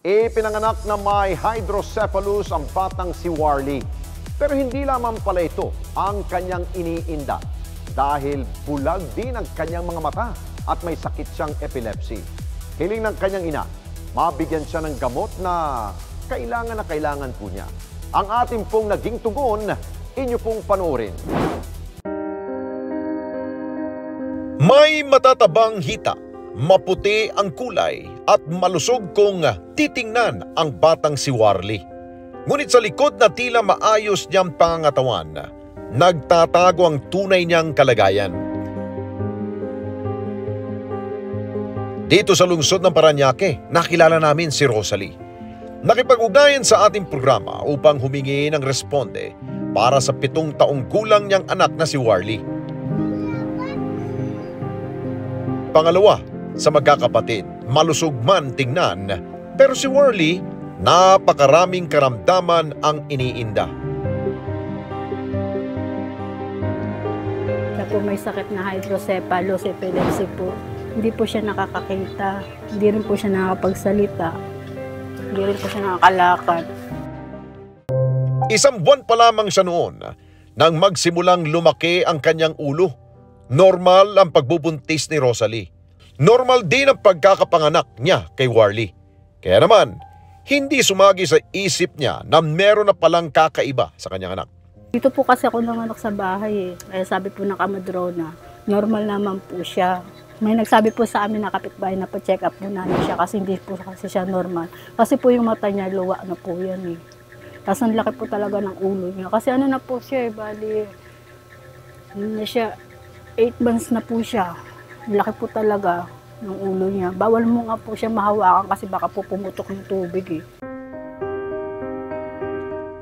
Ipinanganak na may hydrocephalus ang batang si Warlie. Pero hindi lamang pala ito ang kanyang iniinda dahil bulag din ang kanyang mga mata at may sakit siyang epilepsy. Hiling ng kanyang ina, mabigyan siya ng gamot na kailangan po niya. Ang ating pong naging tugon, inyo pong panoorin. May matatabang hita, maputi ang kulay at malusog kung titingnan ang batang si Warlie. Ngunit sa likod na tila maayos niyang pangangatawan, nagtatago ang tunay niyang kalagayan. Dito sa lungsod ng Parañaque, nakilala namin si Rosalie. Nakipag-ugnayan sa ating programa upang humingi ng responde para sa 7 taong gulang niyang anak na si Warlie. Pangalawa, sa magkakapatid, malusog man tingnan, pero si Warlie, napakaraming karamdaman ang iniinda. Siya po may sakit na hydrocephalus, epilepsy po. Hindi po siya nakakakita, hindi rin po siya nakakapagsalita, hindi rin po siya nakakalakad. 1 buwan pa lamang siya noon nang magsimulang lumaki ang kanyang ulo. Normal ang pagbubuntis ni Rosalie. Normal din ang pagkakapanganak niya kay Warlie. Kaya naman, hindi sumagi sa isip niya na meron na palang kakaiba sa kanyang anak. Dito po kasi ako nanganak sa bahay eh. Kaya sabi po ng kamadrona, normal naman po siya. May nagsabi po sa amin na kapitbahay na pa-check up po namin siya kasi hindi po kasi siya normal. Kasi po yung mata niya, luwa na po yan eh. Tapos ang laki po talaga ng ulo niya. Kasi ano na po siya eh, bali, ano na siya, 8 months na po siya. Laki po talaga ng ulo niya. Bawal mo nga po siya mahawakan kasi baka po pumutok ng tubig eh.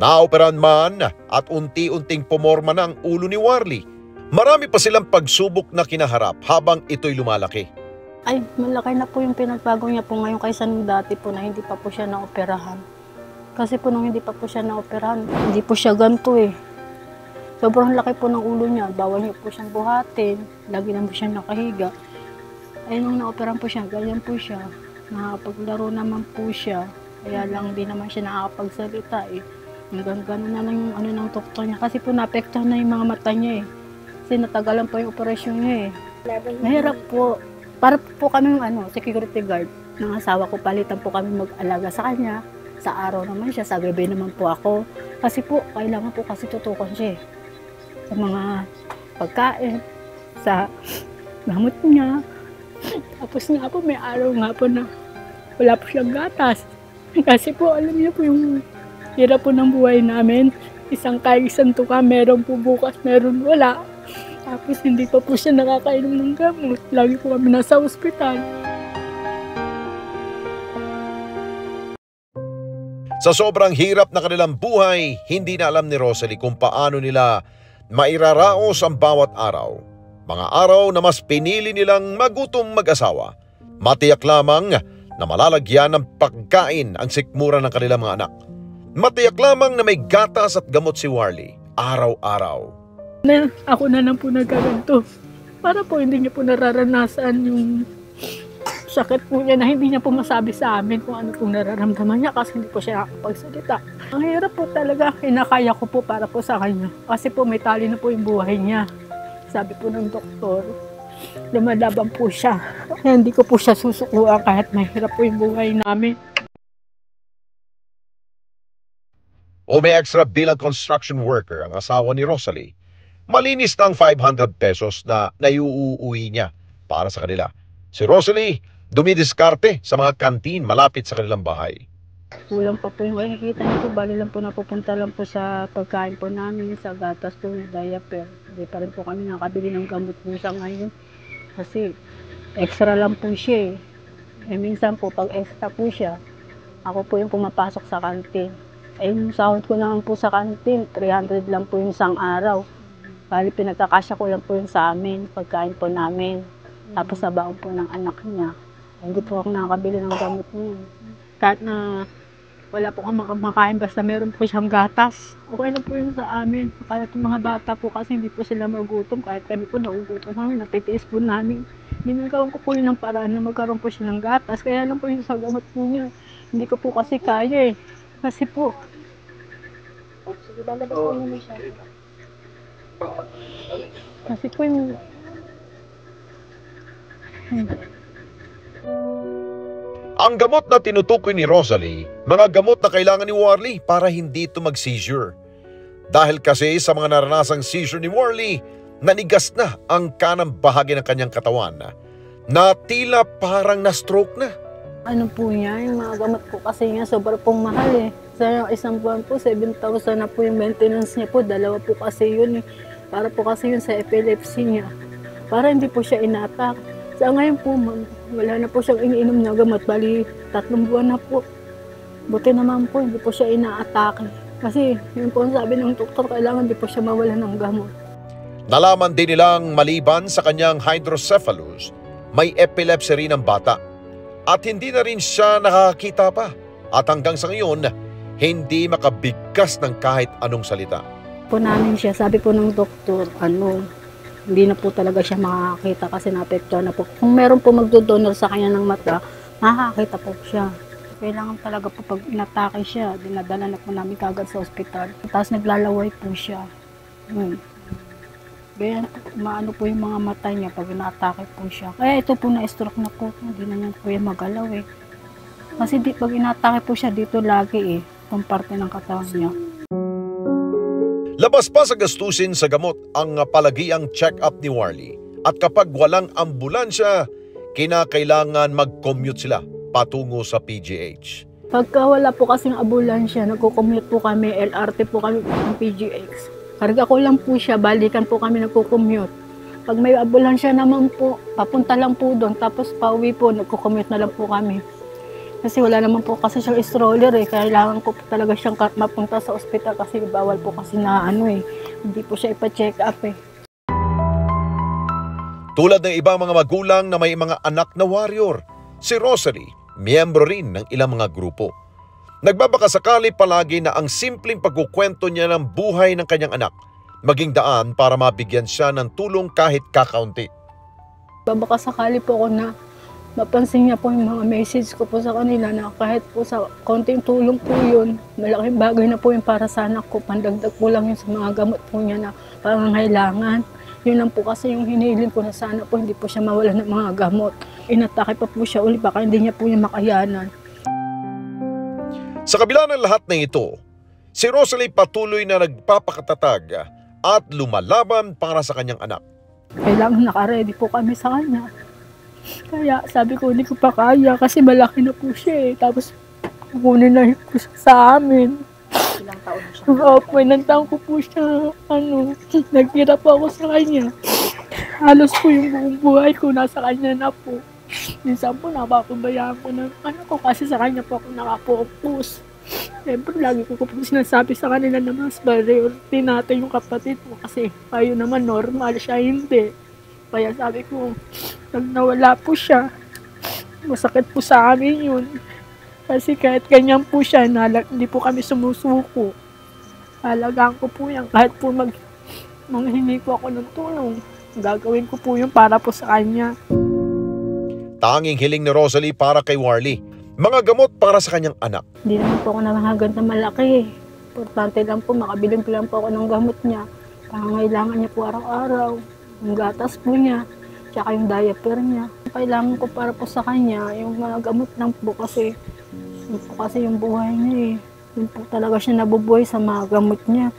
Naoperan man at unti-unting pumorma na ang ulo ni Warlie. Marami pa silang pagsubok na kinaharap habang ito'y lumalaki. Ay, malaki na po yung pinagbago niya po ngayon kaysa nung dati po na hindi pa po siya naoperahan. Kasi po nung hindi pa po siya naoperahan, hindi po siya ganito eh. Sobrang laki po ng ulo niya, bawal niyo po siyang buhatin, lagi na po siya nakahiga. Ay nung naoperahan po siya, ganyan po siya. Nakapaglaro naman po siya, kaya lang di naman siya nakakapagsalita eh. Hanggang gano'n na lang yung ano ng doktor niya kasi po naapektuhan na yung mga mata niya eh. Kasi natagalan po yung operasyon niya eh. Mahirap po. Para po kami security guard ng asawa ko, palitan po kami mag-alaga sa kanya. Sa araw naman siya, sa gabi naman po ako. Kasi po, kailangan po kasi tutukan siya eh. Sa mga pagkain, sa gamot niya. Tapos nga po, may araw nga po na wala po siyang gatas. Kasi po, alam niyo po yung hirap po ng buhay namin. Isang kain, isang tuka, meron po bukas, meron wala. Tapos hindi pa po siya nakakainom ng gamot. Lagi po kami nasa ospital. Sa sobrang hirap na kanilang buhay, hindi na alam ni Rosalie kung paano nila mairaraos ang bawat araw. Mga araw na mas pinili nilang magutom mag-asawa. Matiyak lamang na malalagyan ng pagkain ang sikmura ng kanilang mga anak. Matiyak lamang na may gatas at gamot si Warlie araw-araw. Ako na lang po nagkaganto. Para po hindi niya po nararanasan yung sakit po niya na hindi niya po masabi sa amin kung ano pong nararamdaman niya kasi hindi po siya nakakapagsalita. Ang hirap po talaga, kinakaya ko po para po sa kanya. Kasi po may tali na po yung buhay niya. Sabi po ng doktor, lumalaban po siya. Kaya hindi ko po siya susukuan kahit mahirap po yung buhay namin. O may extra bilang construction worker ang asawa ni Rosalie. Malinis na ang 500 pesos na naiuuwi niya para sa kanila. Si Rosalie, dumidiskarte sa mga kantin malapit sa kanilang bahay. Kulang pa po yung makikita niyo po, bali lang po napupunta lang po sa pagkain po namin, sa gatas po, diaper. Hindi pa rin po kami nakabili ng gamot po sa ngayon. Kasi extra lang po siya eh. Minsan po pag extra po siya, ako po yung pumapasok sa kantin. Yung sahod ko naman po sa kantin, 300 lang po yung isang araw. Bali pinagkakasya ko lang po yung sa amin, pagkain po namin. Tapos sa baon po ng anak niya. Hindi po ako nakakabili ng gamot niya. Kahit na wala po kang makain, basta meron po siyang gatas. Okay na po yun sa amin. Kahit yung mga bata po kasi hindi po sila magutom. Kahit kami po nagugutom kami, natitiis po namin. Ginagawan ko po yun ng paraan na magkaroon po siya ng gatas. Kaya lang po yung sa gamot po niya. Hindi ko po kasi kaya eh. Kasi po, sige, lalabas po naman siya. Kasi po yung... Ang gamot na tinutukoy ni Rosalie, mga gamot na kailangan ni Warlie para hindi ito mag-seizure. Dahil kasi sa mga naranasang seizure ni Warlie, nanigas na ang kanang bahagi ng kanyang katawan na tila parang na-stroke na. Ano po niya, yung mga gamot po kasi niya sobrang pong mahal eh. Sa isang buwan po, 7,000 na po yung maintenance niya po. Dalawa po kasi yun eh. Para po kasi yun sa epilepsy niya. Para hindi po siya inatak. Sa ngayon po, wala na po siyang iniinom na gamot. Bali, 3 buwan na po. Buti naman po, hindi po siya inaatake. Kasi yun po ang sabi ng doktor, kailangan hindi po siya mawala ng gamot. Nalaman din nilang maliban sa kanyang hydrocephalus, may epilepsy rin ang bata. At hindi na rin siya nakakita pa. At hanggang sa ngayon, hindi makabigkas ng kahit anong salita. Po namin siya, sabi po ng doktor, hindi na po talaga siya makakita kasi naapektuhan na po. Kung meron po magdodonor sa kanya ng mata, makakakita po siya. Kailangan talaga po pag inatake siya, dinadala na po namin kagad sa ospital. Tapos naglalaway po siya. Kaya maano po yung mga mata niya pag inatake po siya. Kaya ito po na-stroke na po, hindi na niya po yung magalaw eh. Kasi pag inatake po siya dito lagi eh, itong parte ng katawan niya. Labas pa sa gastusin sa gamot ang palagiang check-up ni Warlie. At kapag walang ambulansya, kinakailangan mag-commute sila patungo sa PGH. Pagka wala po kasing ambulansya, nagko-commute po kami, LRT po kami ng PGH. Karga ko lang po siya, balikan po kami nagko-commute. Pag may ambulansya naman po, papunta lang po doon, tapos pauwi po, nagko-commute na lang po kami. Kasi wala naman po kasi siyang stroller eh, kailangan ko po talaga siyang mapunta sa ospital kasi bawal po kasi na hindi po siya ipa-check up eh. Tulad ng ibang mga magulang na may mga anak na warrior, si Rosalie, miyembro rin ng ilang mga grupo. Nagbabakasakali palagi na ang simpleng pagkukwento niya ng buhay ng kanyang anak, maging daan para mabigyan siya ng tulong kahit kakaunti. Babakasakali po ako na mapansin niya po yung mga message ko po sa kanila na kahit po sa konting tulong po yun, malaking bagay na po yung para sa anak ko. Pandagdag po lang yun sa mga gamot po niya na pangangailangan. Yun lang po kasi yung hinihiling ko na sana po hindi po siya mawala ng mga gamot. Inatake pa po siya uli, baka hindi niya po yung makayanan. Sa kabila ng lahat ng ito, si Rosalie patuloy na nagpapakatatag at lumalaban para sa kanyang anak. Kailangan naka-ready po kami sa kanya. Kaya sabi ko, hindi ko pa kaya kasi malaki na po siya eh. Tapos kukunin na po siya sa amin. Ilang taon na siya? Opo, ilang taon ko po siya, nagkira po ako sa kanya. Halos po yung buong buhay ko nasa kanya na po. Minsan po napapabayaan ko ng ko kasi sa kanya po ako nakapokus. Siyempre, lagi ko po sinasabi sa kanila na mas priority natin yung kapatid mo kasi ayaw naman normal siya, hindi. Kaya sabi ko, pag nawala po siya, masakit po sa amin yun. Kasi kahit ganyan po siya, hindi po kami sumusuko. Halagaan ko po yan. Kahit po manghingi po ako ng tulong, gagawin ko po yun para po sa kanya. Tanging hiling ni Rosalie para kay Warlie, mga gamot para sa kanyang anak. Hindi naman po ako namahagan na malaki. Importante lang po, makabiling po lang po ako ng gamot niya. Pangangailangan niya po araw-araw. Yung gatas po niya, tsaka yung diaper niya. Kailangan ko para po sa kanya, yung mga gamot lang po kasi yun po kasi yung buhay niya eh. Yun po talaga siya nabubuhay sa mga gamot niya.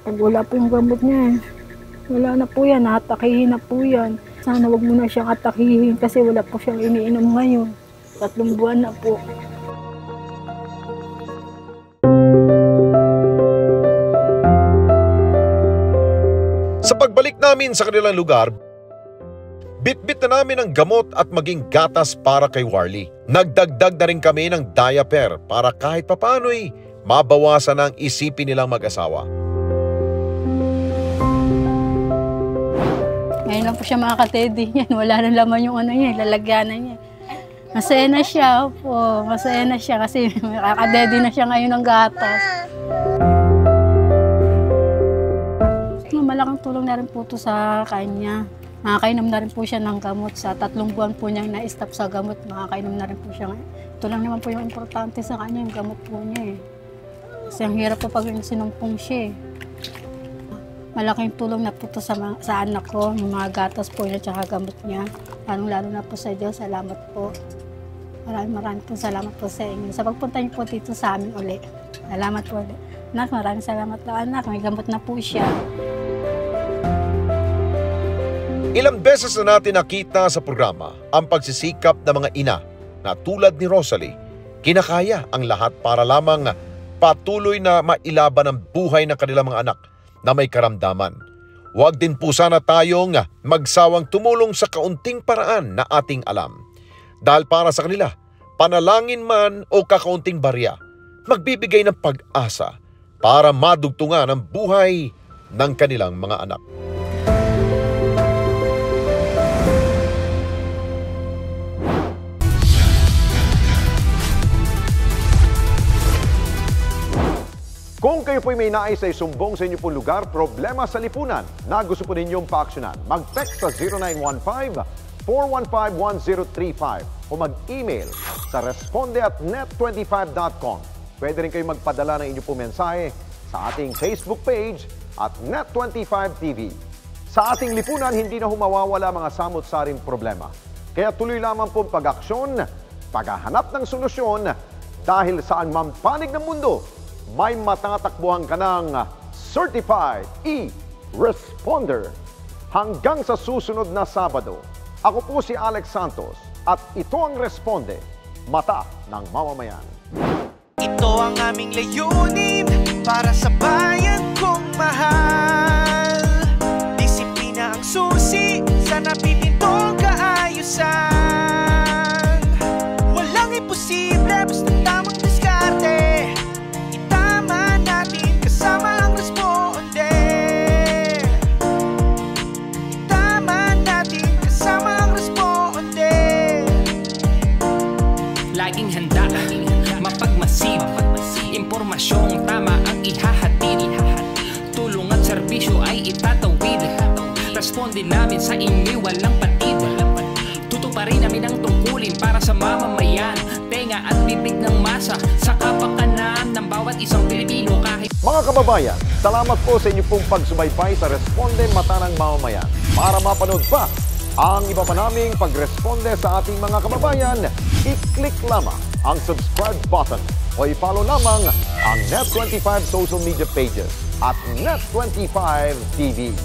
Pag wala po yung gamot niya, wala na po yan, natakihin na po yan. Sana wag mo na siyang atakihin kasi wala po siyang iniinom ngayon. 3 buwan na po. Sa pagbalik namin sa kanilang lugar, bitbit na namin ang gamot at maging gatas para kay Warlie. Nagdagdag na rin kami ng diaper para kahit papano'y mabawasan ang isipin nilang mag-asawa. Ngayon lang po siya makaka-teddy yan. Wala na laman yung lalagyanan niya. Masaya na siya po. Masaya na siya kasi makaka-teddy na siya ngayon ng gatas. Malaking tulong na rin po ito sa kanya. Makakainom na rin po siya ng gamot. Sa 3 buwan po niyang na-stop sa gamot, makakainom na rin po siya. Ito ito lang naman po yung importante sa kanya, yung gamot po niya eh. Kasi ang hirap po pag sinumpong siya eh. Malaking tulong na po ito sa anak ko, yung mga gatas po niya at gamot niya. Lalo na po sa Diyos, salamat po. Maraming po salamat po sa inyo. Sa pagpunta niyo po dito sa amin uli. Salamat po ulit. Anak, maraming salamat po anak, may gamot na po siya. Ilang beses na natin nakita sa programa ang pagsisikap ng mga ina na tulad ni Rosalie, kinakaya ang lahat para lamang patuloy na mailaban ang buhay ng kanilang mga anak na may karamdaman. Huwag din po sana tayong magsawang tumulong sa kaunting paraan na ating alam. Dahil para sa kanila, panalangin man o kakaunting barya, magbibigay ng pag-asa para madugtungan ang buhay ng kanilang mga anak. Kung kayo po'y may nais ay sumbong sa inyo pong lugar, problema sa lipunan na gusto po ninyong paaksyonan, mag-text sa 0915-415-1035 o mag-email sa responde@net25.com. Pwede rin kayo magpadala ng inyong pong mensahe sa ating Facebook page at Net25TV. Sa ating lipunan, hindi na humawawala mga samot-saring problema. Kaya tuloy lamang pong pag-aksyon, paghahanap ng solusyon dahil saan man panig ng mundo, may matatakbuhan ka ng Certified E-Responder. Hanggang sa susunod na Sabado, ako po si Alex Santos at ito ang Responde, Mata ng Mamamayan. Ito ang aming layunin para sa bayan kong mahal. Disiplina ang susi sa napipintong kaayusan. Walang imposible, basta tamang diskarte. Itama natin kasama ang Responde. Itama natin kasama ang Responde. Laging handa, mapagmasid, impormasyong tama ang ihahatid. Tulong at serbisyo ay itatawid. Responde namin sa inyo walang patid. Tutuparin namin ang tungkulin para sa mamamayan. Tenga at bibig ng masa sa kapakanan ng bawat isang Pilipino kahit... Mga kababayan, salamat po sa inyong pong pagsubaybay sa Responde, Mata ng Mamamayan. Para mapanood pa ang iba pa naming pagresponde sa ating mga kababayan, i-click lamang ang subscribe button o i-follow lamang ang Net25 social media pages at Net25 TV.